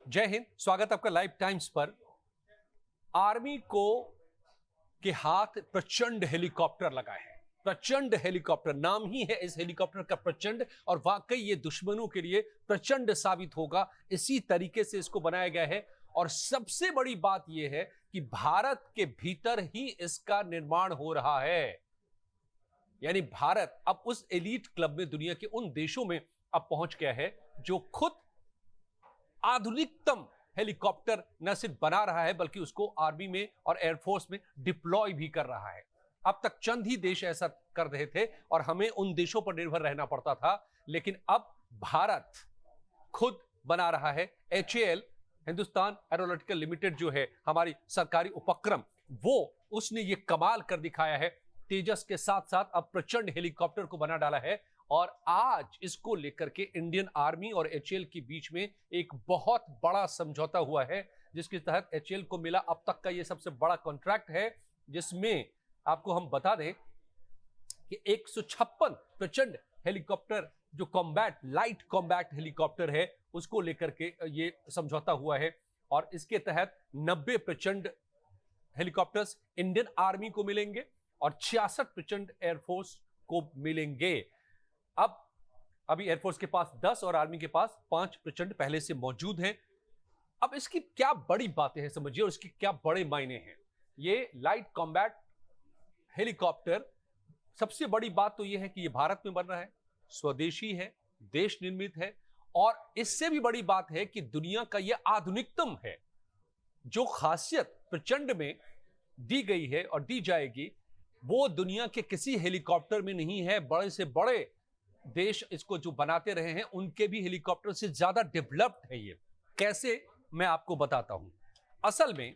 जय हिंद। स्वागत आपका लाइव टाइम्स पर। आर्मी को के हाथ प्रचंड हेलीकॉप्टर लगा है। प्रचंड हेलीकॉप्टर नाम ही है इस हेलीकॉप्टर का प्रचंड, और वाकई ये दुश्मनों के लिए प्रचंड साबित होगा। इसी तरीके से इसको बनाया गया है। और सबसे बड़ी बात यह है कि भारत के भीतर ही इसका निर्माण हो रहा है। यानी भारत अब उस एलीट क्लब में, दुनिया के उन देशों में अब पहुंच गया है जो खुद आधुनिकतम हेलीकॉप्टर न सिर्फ बना रहा है बल्कि उसको आर्मी में और एयरफोर्स में डिप्लॉय भी कर रहा है। अब तक चंद ही देश ऐसा कर रहे थे और हमें उन देशों पर निर्भर रहना पड़ता था, लेकिन अब भारत खुद बना रहा है। HAL, हिंदुस्तान एरोनॉटिकल लिमिटेड, जो है हमारी सरकारी उपक्रम, वो उसने ये कमाल कर दिखाया है। तेजस के साथ साथ अब प्रचंड हेलीकॉप्टर को बना डाला है। और आज इसको लेकर के इंडियन आर्मी और HAL के बीच में एक बहुत बड़ा समझौता हुआ है, जिसके तहत HAL को मिला अब तक का यह सबसे बड़ा कॉन्ट्रैक्ट है, जिसमें आपको हम बता दें कि 156 प्रचंड हेलीकॉप्टर, जो कॉम्बैट लाइट कॉम्बैट हेलीकॉप्टर है, उसको लेकर के ये समझौता हुआ है। और इसके तहत 90 प्रचंड हेलीकॉप्टर्स इंडियन आर्मी को मिलेंगे और 66 प्रचंड एयरफोर्स को मिलेंगे। अब अभी एयरफोर्स के पास 10 और आर्मी के पास 5 प्रचंड पहले से मौजूद हैं। अब इसकी क्या बड़ी बातें हैं समझिए, और इसकी क्या बड़े मायने हैं। ये लाइट कॉम्बैट हेलीकॉप्टर, सबसे बड़ी बात तो यह है कि यह भारत में बन रहा है, स्वदेशी है, देश निर्मित है, और इससे भी बड़ी बात है कि दुनिया का यह आधुनिकतम है। जो खासियत प्रचंड में दी गई है और दी जाएगी, वो दुनिया के किसी हेलीकॉप्टर में नहीं है। बड़े से बड़े देश इसको जो बनाते रहे हैं, उनके भी हेलीकॉप्टर से ज्यादा डेवलप्ड है ये। कैसे, मैं आपको बताता हूं। असल में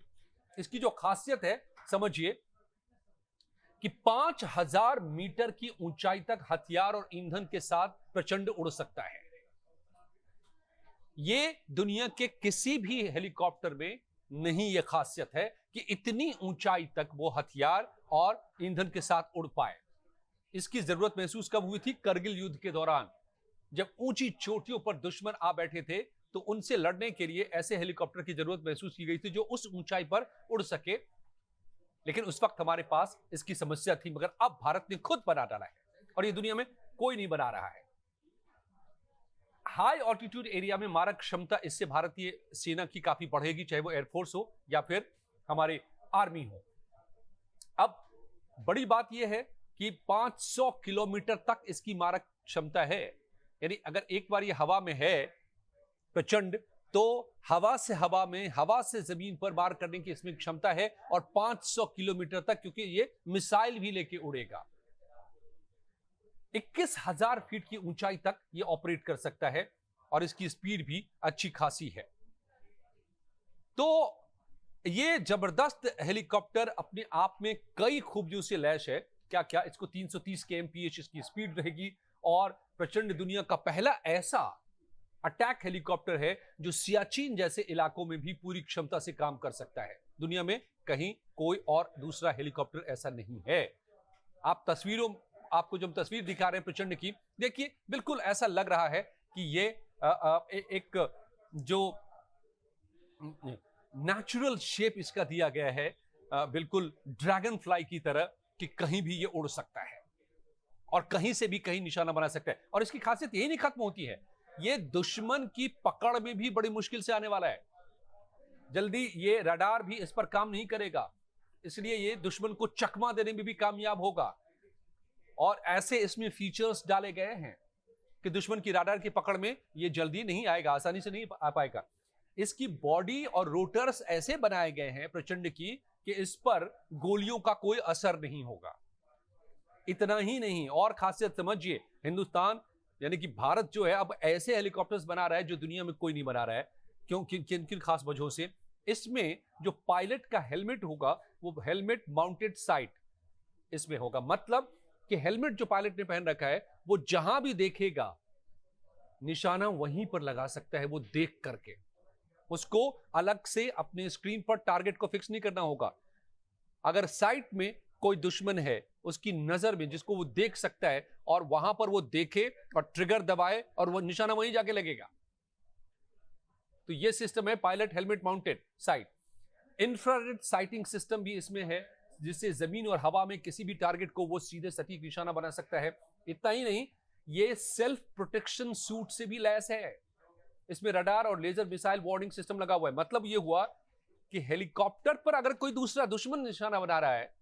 इसकी जो खासियत है, समझिए कि 5000 मीटर की ऊंचाई तक हथियार और ईंधन के साथ प्रचंड उड़ सकता है। ये दुनिया के किसी भी हेलीकॉप्टर में नहीं यह खासियत है कि इतनी ऊंचाई तक वो हथियार और ईंधन के साथ उड़ पाए। इसकी जरूरत महसूस कब हुई थी? करगिल युद्ध के दौरान, जब ऊंची चोटियों पर दुश्मन आ बैठे थे, तो उनसे लड़ने के लिए ऐसे हेलीकॉप्टर की जरूरत महसूस की गई थी जो उस ऊंचाई पर उड़ सके। लेकिन उस वक्त हमारे पास इसकी समस्या थी, मगर अब भारत ने खुद बना डाला है और ये दुनिया में कोई नहीं बना रहा है। हाई ऑल्टीट्यूड एरिया में मारक क्षमता इससे भारतीय सेना की काफी बढ़ेगी, चाहे वो एयरफोर्स हो या फिर हमारे आर्मी हो। अब बड़ी बात यह है कि 500 किलोमीटर तक इसकी मारक क्षमता है। यानी अगर एक बार ये हवा में है प्रचंड, तो हवा से हवा में, हवा से जमीन पर वार करने की इसमें क्षमता है। और 500 किलोमीटर तक, क्योंकि ये मिसाइल भी लेके उड़ेगा। 21,000 फीट की ऊंचाई तक ये ऑपरेट कर सकता है और इसकी स्पीड भी अच्छी खासी है। तो ये जबरदस्त हेलीकॉप्टर अपने आप में कई खूबियों से लैस है। क्या क्या, इसको 330 kmph इसकी स्पीड रहेगी और प्रचंड दुनिया का पहला ऐसा अटैक हेलीकॉप्टर है जो सियाचिन जैसे इलाकों में भी पूरी क्षमता से काम कर सकता है। दुनिया में कहीं कोई और दूसरा हेलीकॉप्टर ऐसा नहीं है। आप तस्वीरों, आपको जो तस्वीर दिखा रहे हैं प्रचंड की, देखिए बिल्कुल ऐसा लग रहा है कि ये एक जो नेचुरल शेप इसका दिया गया है, बिल्कुल ड्रैगन फ्लाई की तरह, कि कहीं भी ये उड़ सकता है और कहीं से भी कहीं निशाना बना सकता है। और इसकी खासियत यही नहीं खत्म होती है, ये दुश्मन की पकड़ में भी बड़ी मुश्किल से आने वाला है। जल्दी ये रडार भी इस पर काम नहीं करेगा, इसलिए ये दुश्मन को चकमा देने में भी कामयाब होगा। और ऐसे इसमें फीचर्स डाले गए हैं कि दुश्मन की रडार की पकड़ में ये जल्दी नहीं आएगा, आसानी से नहीं आ पाएगा। इसकी बॉडी और रोटर्स ऐसे बनाए गए हैं प्रचंड की कि इस पर गोलियों का कोई असर नहीं होगा। इतना ही नहीं, और खासियत समझिए, हिंदुस्तान यानी कि भारत जो है अब ऐसे हेलीकॉप्टर्स बना रहा है जो दुनिया में कोई नहीं बना रहा है। क्यों, किन किन खास वजहों से? इसमें जो पायलट का हेलमेट होगा, वो हेलमेट माउंटेड साइट इसमें होगा। मतलब कि हेलमेट जो पायलट ने पहन रखा है, वो जहां भी देखेगा निशाना वहीं पर लगा सकता है। वो देख करके उसको अलग से अपने स्क्रीन पर टारगेट को फिक्स नहीं करना होगा। अगर साइट में कोई दुश्मन है, उसकी नजर में, जिसको वो देख सकता है, और वहां पर वो देखे और ट्रिगर दबाए और वो निशाना वहीं जाके लगेगा। तो ये सिस्टम है pilot helmet mounted sight. Infrared sighting system भी इसमें है, जिससे जमीन और हवा में किसी भी टारगेट को वो सीधे सटीक निशाना बना सकता है। इतना ही नहीं, ये सेल्फ प्रोटेक्शन सूट से भी लैस है। इसमें रडार और लेजर मिसाइल वार्निंग सिस्टम लगा हुआ है। मतलब ये हुआ कि हेलीकॉप्टर पर अगर कोई दूसरा दुश्मन निशाना बना रहा है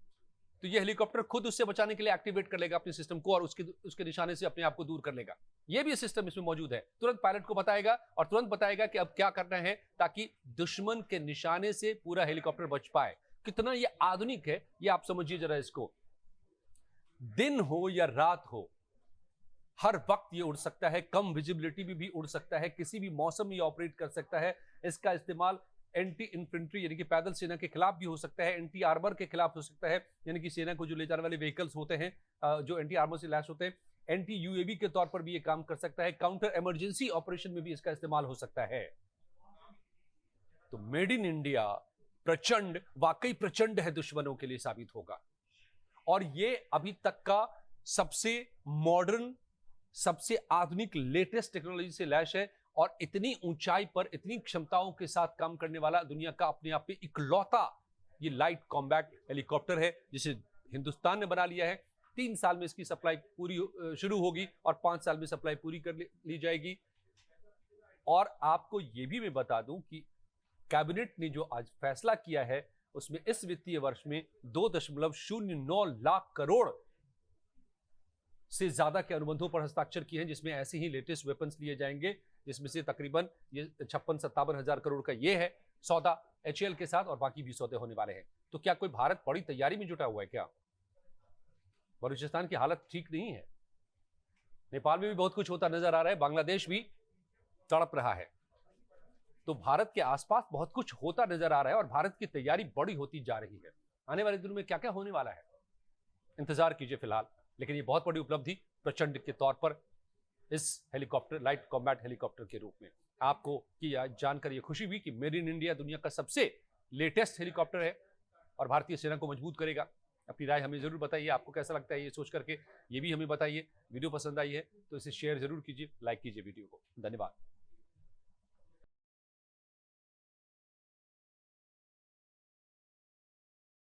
तो ये हेलीकॉप्टर खुद उससे बचाने के लिए एक्टिवेट कर लेगा अपने सिस्टम को और उसके निशाने से अपने आप को दूर कर लेगा। ये भी सिस्टम इसमें मौजूद है। तुरंत पायलट को बताएगा और तुरंत बताएगा कि अब क्या करना है ताकि दुश्मन के निशाने से पूरा हेलीकॉप्टर बच पाए। कितना ये आधुनिक है ये आप समझिए जरा इसको। दिन हो या रात हो, हर वक्त ये उड़ सकता है, कम विजिबिलिटी में भी उड़ सकता है, किसी भी मौसम में ऑपरेट कर सकता है। इसका इस्तेमाल एंटी इन्फेंट्री यानी कि पैदल सेना के खिलाफ भी हो सकता है, एंटी आर्मर के खिलाफ हो सकता है, यानी कि सेना को जो ले जाने वाले व्हीकल्स होते हैं जो एंटी आर्मर से लैस होते हैं, एंटी यूएवी के तौर पर भी ये काम कर सकता है। काउंटर इमरजेंसी ऑपरेशन में भी इसका इस्तेमाल हो सकता है। तो मेड इन इंडिया प्रचंड, वाकई प्रचंड है, दुश्मनों के लिए साबित होगा। और ये अभी तक का सबसे मॉडर्न, सबसे आधुनिक, लेटेस्ट टेक्नोलॉजी से लैस है और इतनी ऊंचाई पर इतनी क्षमताओं के साथ काम करने वाला दुनिया का अपने आप में इकलौता ये लाइट कॉम्बैट हेलीकॉप्टर है, जिसे हिंदुस्तान ने बना लिया है। 3 साल में इसकी सप्लाई पूरी शुरू होगी और 5 साल में सप्लाई पूरी कर ली जाएगी। और आपको यह भी मैं बता दूं कि कैबिनेट ने जो आज फैसला किया है उसमें इस वित्तीय वर्ष में 2.09 लाख करोड़ से ज्यादा के अनुबंधों पर हस्ताक्षर किए हैं, जिसमें ऐसे ही लेटेस्ट वेपन्स लिए जाएंगे, जिसमें से तकरीबन ये 56-57 हजार करोड़ का ये है सौदा HAL के साथ, और बाकी भी सौदे होने वाले हैं। तो क्या कोई भारत बड़ी तैयारी में जुटा हुआ है क्या? बलूचिस्तान की हालत ठीक नहीं है, नेपाल में भी बहुत कुछ होता नजर आ रहा है, बांग्लादेश भी तड़प रहा है। तो भारत के आसपास बहुत कुछ होता नजर आ रहा है और भारत की तैयारी बड़ी होती जा रही है। आने वाले दिनों में क्या क्या होने वाला है इंतजार कीजिए फिलहाल। लेकिन ये बहुत बड़ी उपलब्धि प्रचंड के तौर पर इस हेलीकॉप्टर, लाइट कॉम्बैट हेलीकॉप्टर के रूप में आपको की जानकर ये खुशी हुई कि मेड इन इंडिया दुनिया का सबसे लेटेस्ट हेलीकॉप्टर है और भारतीय सेना को मजबूत करेगा। अपनी राय हमें जरूर बताइए, आपको कैसा लगता है ये सोच करके, ये भी हमें बताइए। वीडियो पसंद आई है तो इसे शेयर जरूर कीजिए, लाइक कीजिए वीडियो को। धन्यवाद।